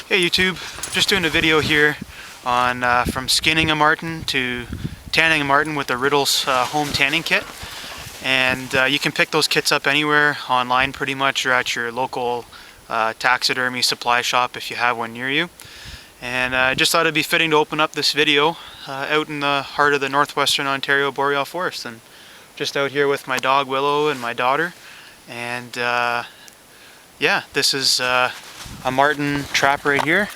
Hey YouTube, just doing a video here on from skinning a marten to tanning a marten with the Rittle's home tanning kit. And you can pick those kits up anywhere online pretty much, or at your local taxidermy supply shop if you have one near you. And I just thought it'd be fitting to open up this video out in the heart of the northwestern Ontario boreal forest, and just out here with my dog Willow and my daughter. And yeah, this is a marten trap right here.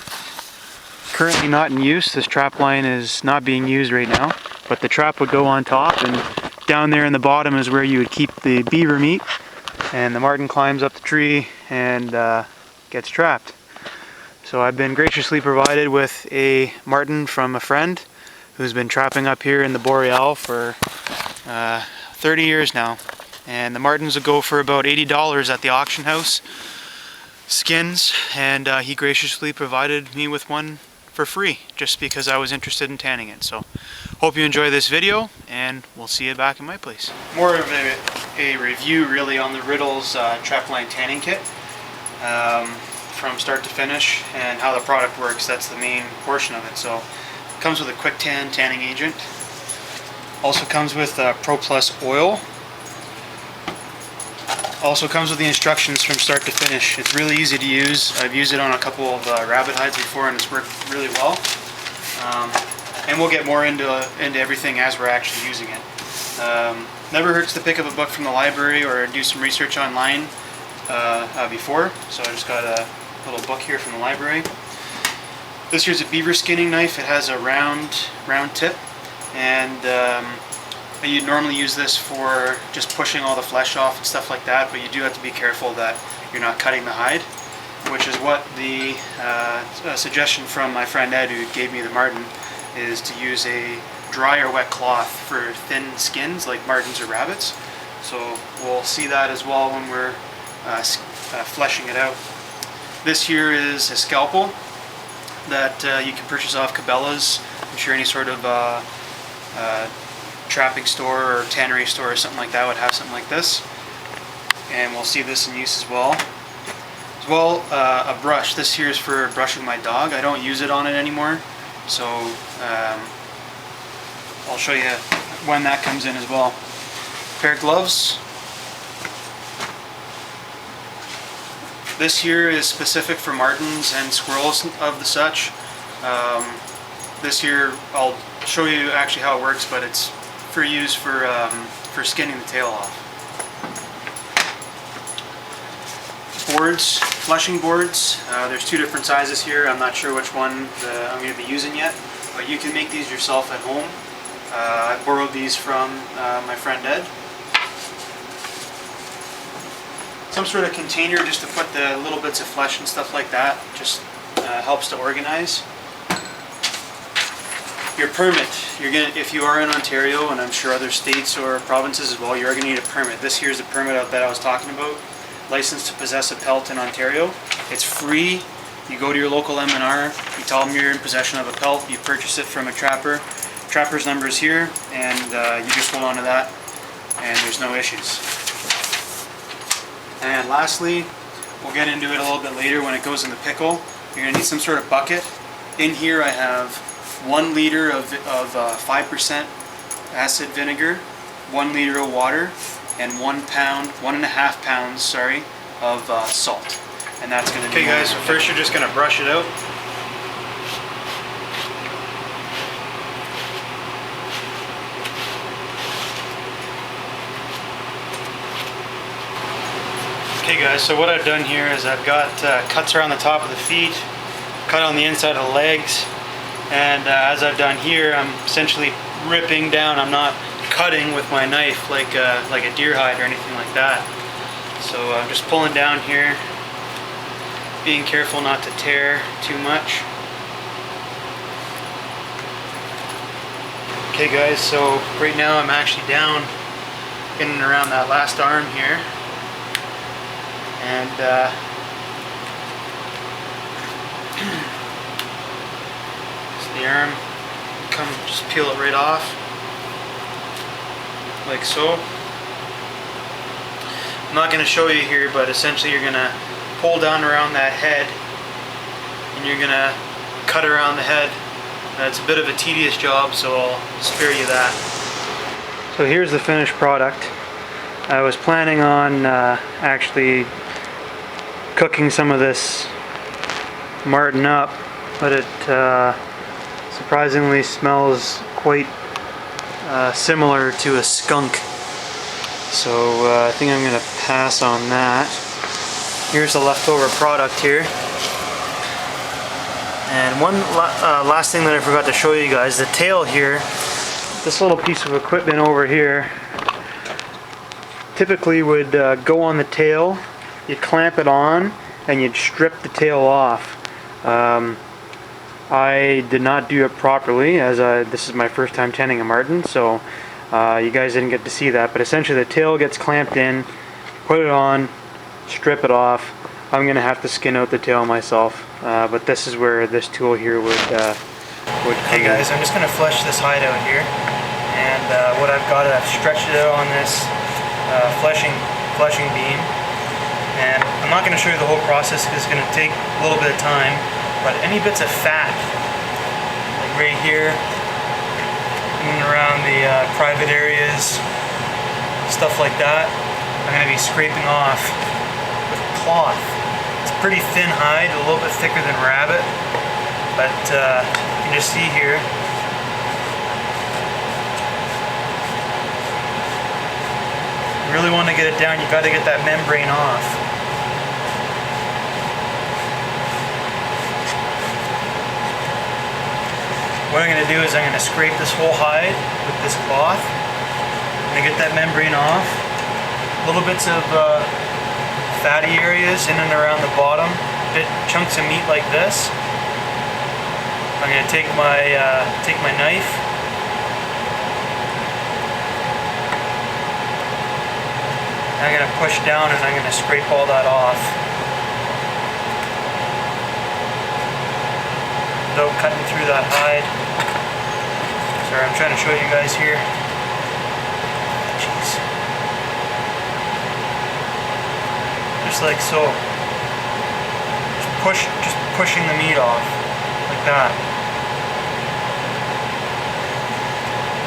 Currently not in use. This trap line is not being used right now, but the trap would go on top, and down there in the bottom is where you would keep the beaver meat, and the marten climbs up the tree and gets trapped. So I've been graciously provided with a marten from a friend who's been trapping up here in the boreal for 30 years now. And the martens will go for about $80 at the auction house skins, and he graciously provided me with one for free just because I was interested in tanning it. So hope you enjoy this video, and we'll see you back in my place. More of a review really on the Rittle's trapline tanning kit from start to finish, and how the product works. That's the main portion of it. So it comes with a quick tan tanning agent, also comes with Pro Plus oil. Also comes with the instructions from start to finish. It's really easy to use. I've used it on a couple of rabbit hides before, and it's worked really well. And we'll get more into everything as we're actually using it. Never hurts to pick up a book from the library or do some research online before. So I just got a little book here from the library. This here's a beaver skinning knife. It has a round tip, and you normally use this for just pushing all the flesh off and stuff like that, but you do have to be careful that you're not cutting the hide, which is what the suggestion from my friend Ed, who gave me the marten, is to use a dry or wet cloth for thin skins like martens or rabbits. So we'll see that as well when we're fleshing it out. This here is a scalpel that you can purchase off Cabela's. I'm sure any sort of trapping store or tannery store or something like that would have something like this, and we'll see this in use as well. A brush. This here is for brushing my dog. I don't use it on it anymore, so I'll show you when that comes in as well. Pair of gloves. This here is specific for martens and squirrels of the such. This here, I'll show you actually how it works, but it's for use for skinning the tail off. Boards, fleshing boards. There's two different sizes here. I'm not sure which one I'm going to be using yet, but you can make these yourself at home. I borrowed these from my friend Ed. Some sort of container just to put the little bits of flesh and stuff like that. Just helps to organize. Your permit. If you are in Ontario, and I'm sure other states or provinces as well, you're going to need a permit. This here is the permit that I was talking about. License to possess a pelt in Ontario. It's free. You go to your local M&R, you tell them you're in possession of a pelt, you purchase it from a trapper. Trapper's number is here, and you just hold on to that, and there's no issues. And lastly, we'll get into it a little bit later when it goes in the pickle. You're going to need some sort of bucket. In here I have 1 liter of 5% acid vinegar, 1 liter of water, and 1.5 pounds, sorry, of salt. And that's going to be... Okay guys, so first you're just going to brush it out. Okay guys, so what I've done here is I've got cuts around the top of the feet, cut on the inside of the legs, and as I've done here, I'm essentially ripping down. I'm not cutting with my knife like a deer hide or anything like that. So I'm just pulling down here, being careful not to tear too much. Okay guys, so right now I'm actually down in and around that last arm here, and the arm, just peel it right off, like so. I'm not going to show you here, but essentially you're going to pull down around that head. and you're gonna cut around the head. It's a bit of a tedious job, so I'll spare you that. So here's the finished product. I was planning on actually cooking some of this marten up, but it surprisingly smells quite similar to a skunk. So I think I'm going to pass on that. Here's the leftover product here. And one last thing that I forgot to show you guys, the tail here, this little piece of equipment over here, typically would go on the tail, you'd clamp it on, and you'd strip the tail off. I did not do it properly, as this is my first time tanning a marten, so you guys didn't get to see that, but essentially the tail gets clamped in, put it on, strip it off. I'm going to have to skin out the tail myself, but this is where this tool here would come Hey guys, I'm just going to flesh this hide out here, and what I've got is I've stretched it out on this fleshing beam, and I'm not going to show you the whole process because it's going to take a little bit of time, but any bits of fat, like right here, in and around the private areas, stuff like that, I'm going to be scraping off with cloth. It's pretty thin hide, a little bit thicker than rabbit, but you can just see here. You really want to get it down, you got to get that membrane off. What I'm going to do is I'm going to scrape this whole hide with this cloth. I'm going to get that membrane off. Little bits of fatty areas in and around the bottom, chunks of meat like this. I'm going to take my knife. I'm going to push down and I'm going to scrape all that off without cutting through that hide. Sorry, I'm trying to show you guys here. Jeez. Just like so. Just pushing the meat off like that.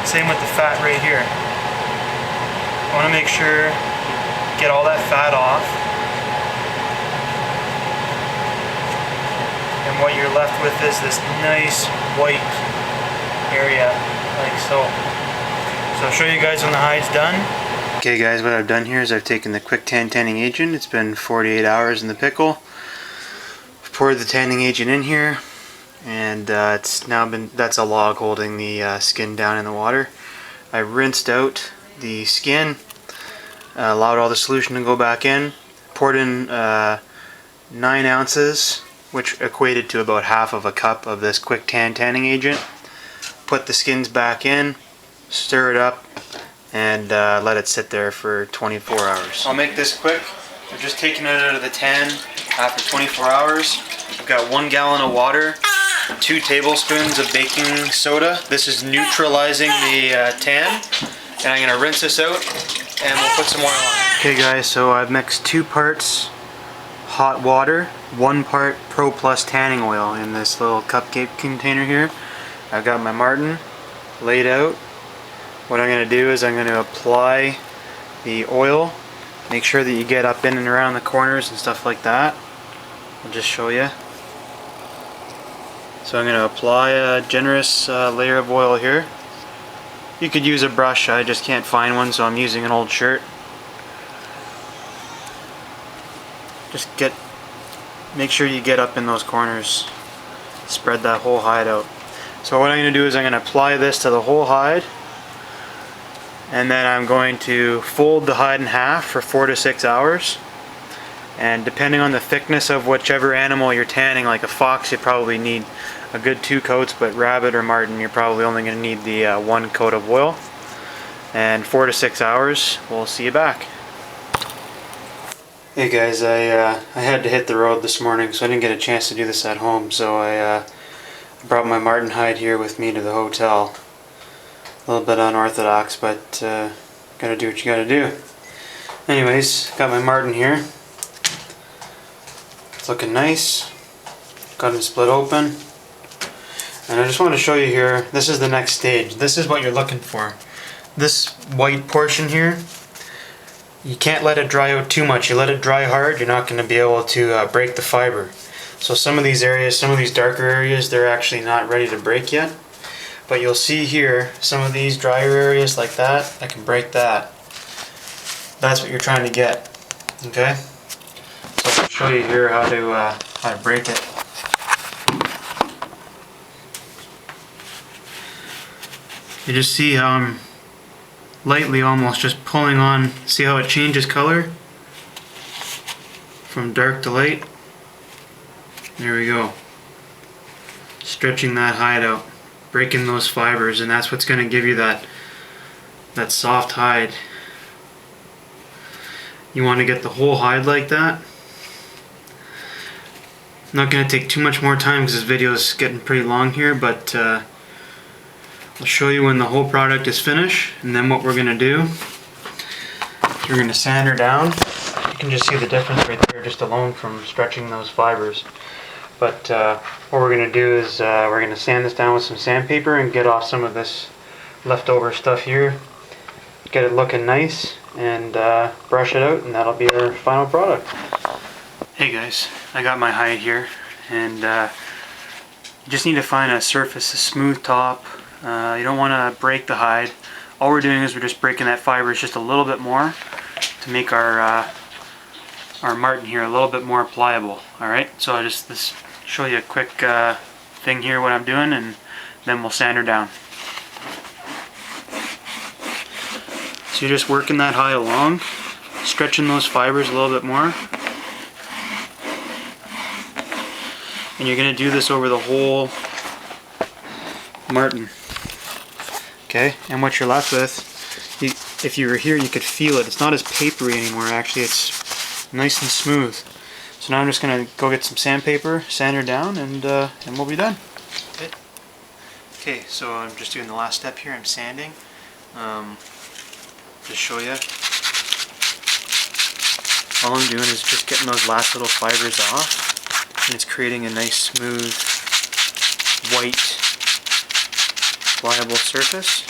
Same with the fat right here. I want to make sure get all that fat off, and what you're left with is this nice white area, like so. So I'll show you guys when the hide's done. Okay guys, what I've done here is I've taken the quick tanning agent. It's been 48 hours in the pickle. I've poured the tanning agent in here, and it's now been, that's a log holding the skin down in the water. I rinsed out the skin, allowed all the solution to go back in, poured in 9 ounces, which equated to about half of a cup of this quick tanning agent. Put the skins back in, stir it up, and let it sit there for 24 hours. I'll make this quick. I've just taken it out of the tan after 24 hours. I've got 1 gallon of water, 2 tablespoons of baking soda. This is neutralizing the tan. And I'm going to rinse this out, and we'll put some oil on it. Okay guys, so I've mixed 2 parts hot water, 1 part Pro Plus tanning oil in this little cupcake container here. I've got my marten laid out. What I'm going to do is I'm going to apply the oil. Make sure that you get up in and around the corners and stuff like that. I'll just show you. So I'm going to apply a generous layer of oil here. You could use a brush, I just can't find one, so I'm using an old shirt. Just make sure you get up in those corners. Spread that whole hide out. So what I'm going to do is I'm going to apply this to the whole hide, and then I'm going to fold the hide in half for 4 to 6 hours. And depending on the thickness of whichever animal you're tanning, like a fox, you probably need a good 2 coats, but rabbit or marten, you're probably only going to need the 1 coat of oil. And 4 to 6 hours, we'll see you back. Hey guys, I had to hit the road this morning, so I didn't get a chance to do this at home, so I brought my marten hide here with me to the hotel. A little bit unorthodox, but gotta do what you gotta do. Anyways, got my marten here. It's looking nice, Got them split open. And I just want to show you here, this is the next stage. This is what you're looking for. This white portion here, you can't let it dry out too much. You let it dry hard, you're not going to be able to break the fiber. So some of these areas, some of these darker areas, they're actually not ready to break yet. But you'll see here, some of these drier areas like that, I can break that. That's what you're trying to get. Okay? So I'll show you here how to break it. You just see how I'm lightly almost just pulling on, see how it changes color from dark to light. There we go. Stretching that hide out, breaking those fibers, and that's what's going to give you that soft hide. You want to get the whole hide like that. I'm not going to take too much more time because this video is getting pretty long here, but I'll show you when the whole product is finished, and then what we're going to do is we're going to sand her down. You can just see the difference right there just alone from stretching those fibers. But what we're going to do is we're going to sand this down with some sandpaper and get off some of this leftover stuff here. Get it looking nice and brush it out, and that'll be our final product. Hey guys, I got my hide here, and you just need to find a surface, a smooth top. You don't want to break the hide. All we're doing is we're just breaking that fibers just a little bit more to make our marten here a little bit more pliable. Alright, so I just show you a quick thing here what I'm doing, and then we'll sand her down. So you're just working that hide along, stretching those fibers a little bit more. And you're going to do this over the whole marten. Okay, and what you're left with, if you were here you could feel it. It's not as papery anymore actually, it's nice and smooth. So now I'm just going to go get some sandpaper, sand her down, and we'll be done. Okay, so I'm just doing the last step here, I'm sanding. Just show you. All I'm doing is just getting those last little fibers off, and it's creating a nice smooth white pliable surface.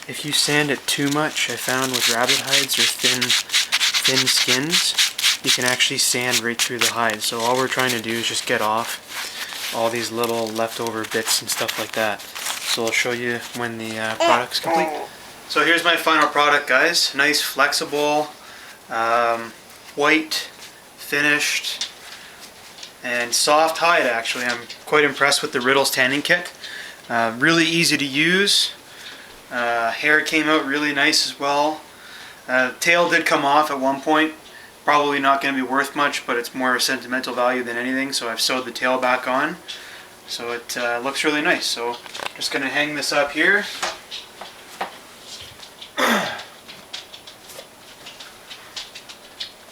If you sand it too much, I found with rabbit hides or thin skins, you can actually sand right through the hide. So all we're trying to do is just get off all these little leftover bits and stuff like that. So I'll show you when the product's complete. So here's my final product, guys. Nice, flexible, white, finished, and soft hide actually. I'm quite impressed with the Rittle's tanning kit. Really easy to use. Hair came out really nice as well. Tail did come off at one point. Probably not going to be worth much, but it's more sentimental value than anything, so I've sewed the tail back on. So it looks really nice. So I'm just going to hang this up here.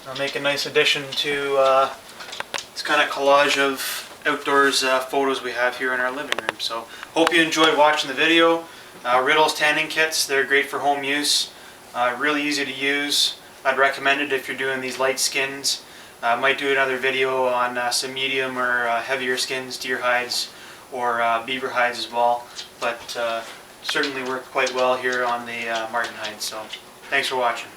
I'll make a nice addition to this kind of collage of outdoors photos we have here in our living room. So hope you enjoyed watching the video. Rittle's tanning kits, they're great for home use. Really easy to use. I'd recommend it if you're doing these light skins. I might do another video on some medium or heavier skins, deer hides or beaver hides as well. But certainly worked quite well here on the marten hide. So thanks for watching.